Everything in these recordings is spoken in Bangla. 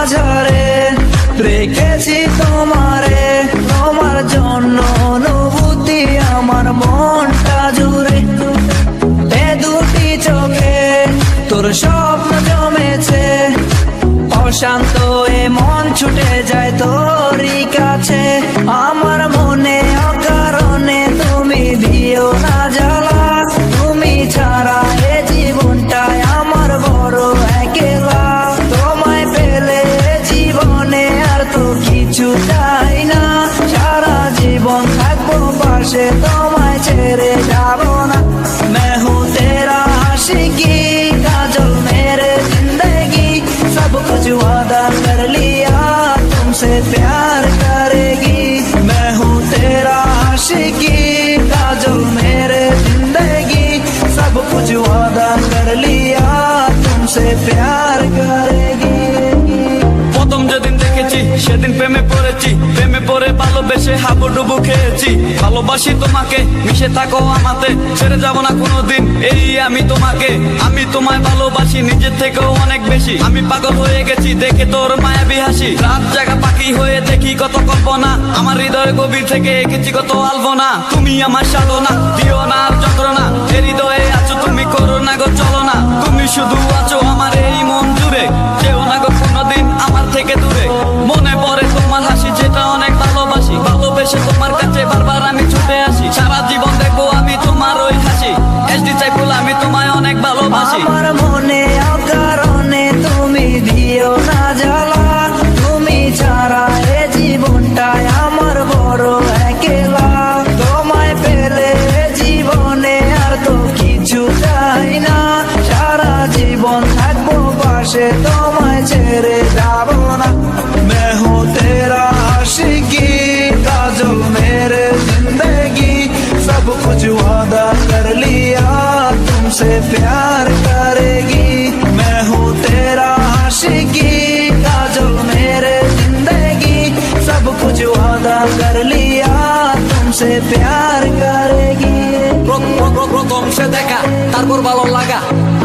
মাঝারে রেখেছি তোমারে, তোমার জন্য অনুভূতি আমার মনটা জুড়ে। এ দুটি চোখে তোর স্বপ্ন জমেছে, অশান্ত এ মন ছুটে যায় তোরই কাছে। আমার মনে অকারণে তুমি দিও না জ্বালা, তুমি ছাড়া এ জীবনটাই আমার বড় একলা। তোমায় পেলে জীবনে আর তো কিছু চাই না, সারা জীবন থাকবো পাশে, তোমায় ছেড়ে যাবো না। मैं हूँ तेरा आशिकी काजल मेरे जिंदगी, सब कुछ वादा कर लिया तुमसे प्यार करेगी। मैं हूँ तेरा आशिकी काजल मेरे जिंदगी, सब कुछ वादा कर लिया तुमसे प्यार करेगी। প্রথম যেদিন দেখেছি সেদিন প্রেমে পড়েছি, প্রেমে পড়ে ভালোবেসে হাবুডুবু খেয়েছি। ভালোবাসি তোমাকে, মিশে থাকো আমাতে, ছেড়ে যাব না কোনোদিন এই আমি তোমাকে। আমি তোমায় ভালোবাসি নিজের থেকেও অনেক বেশি, আমি পাগল হয়ে গেছি দেখে তোর মায়াবী হাসি। রাত জাগা পাখি হয়ে দেখি কত কল্পনা, আমার হৃদয়ের গভীর থেকে এঁকেছি কত আলপনা। তুমি আমার সাধনা, দিও না আর যন্ত্রণা, এ হৃদয়ে আছো তুমি, করো না গো চলো না। তুমি শুধু আছো আমার এই মন জুড়ে, যেও না গো কোনোদিন আমার থেকে দূরে। মনে পড়ে তোমার হাসি যেটা অনেক ভালোবাসি, ভালোবেসে তোমার কাছে বারবার আমি ছুটে আসি। সারা জীবন দেখবো আমি তোমার ওই হাসি, এসডি চাইপুল আমি তোমায় অনেক ভালোবাসি। আমার মনে অকারণে তুমি দিও না জ্বালা, তুমি ছাড়া এ জীবনটাই আমার বড় একলা। তোমায় পেলে জীবনে আর তো কিছু চাই না, সারা জীবন থাকবো পাশে, তোমায় ছেড়ে যাবো না। मैं हूँ तेरा आशिकी काजल मेरे जिंदगी, सब कुछ वादा कर लिया तुमसे प्यार करेगी। मैं हूँ तेरा आशिकी काजल मेरे जिंदगी, सब कुछ वादा कर लिया तुमसे प्यार करेगी। প্রথম সে দেখা তারপর ভালো লাগা,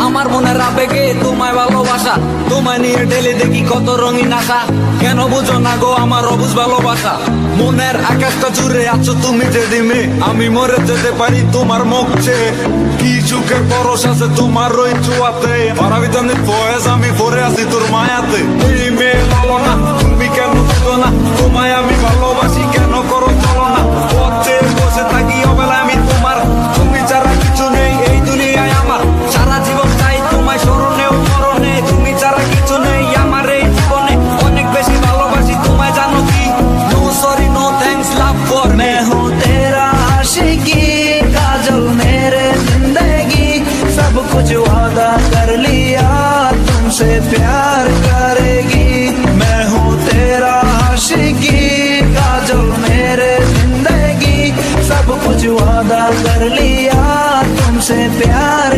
আমার মনের আবেগে তোমায় ভালোবাসা। তোমায় নিয়ে ডেলি দেখি কত রঙিন আশা, কেন বুঝো না গো আমার অবুঝ ভালোবাসা। মনের আকাশটা জুড়ে আছো তুমি যে দিমে, আমি মরে যেতে পারি তোমার মুখ চেয়ে। কি চোখের পরশ আছে তোমার ওই চুয়াতে, পারাবিতানের বয়স আমি ভরে আছি তোর মায়াতে। এই মেয়ে বলো না তুমি কেন বুঝো না, তোমায় আমি ভালোবাসি কেন করো চলো না। পথে বসে থাকি অবেলা আমি তোমার, তুমি ছাড়া কিছু নেই এই দুনিয়ায় আমার। সারা জীবন চাই তোমায় স্মরণেও মরণে, তুমি ছাড়া কিছু নেই আমার এই জীবনে। অনেক বেশি ভালোবাসি তোমায় জানো কি, no sorry no thanks love for me. मैं हूँ तेरा आशिकी काजल मेरे जिंदगी, सब कुछ वादा कर लिया तुमसे प्यार करेगी। मैं हूँ तेरा आशिकी काजल मेरे जिंदगी, सब कुछ वादा कर लिया तुमसे प्यार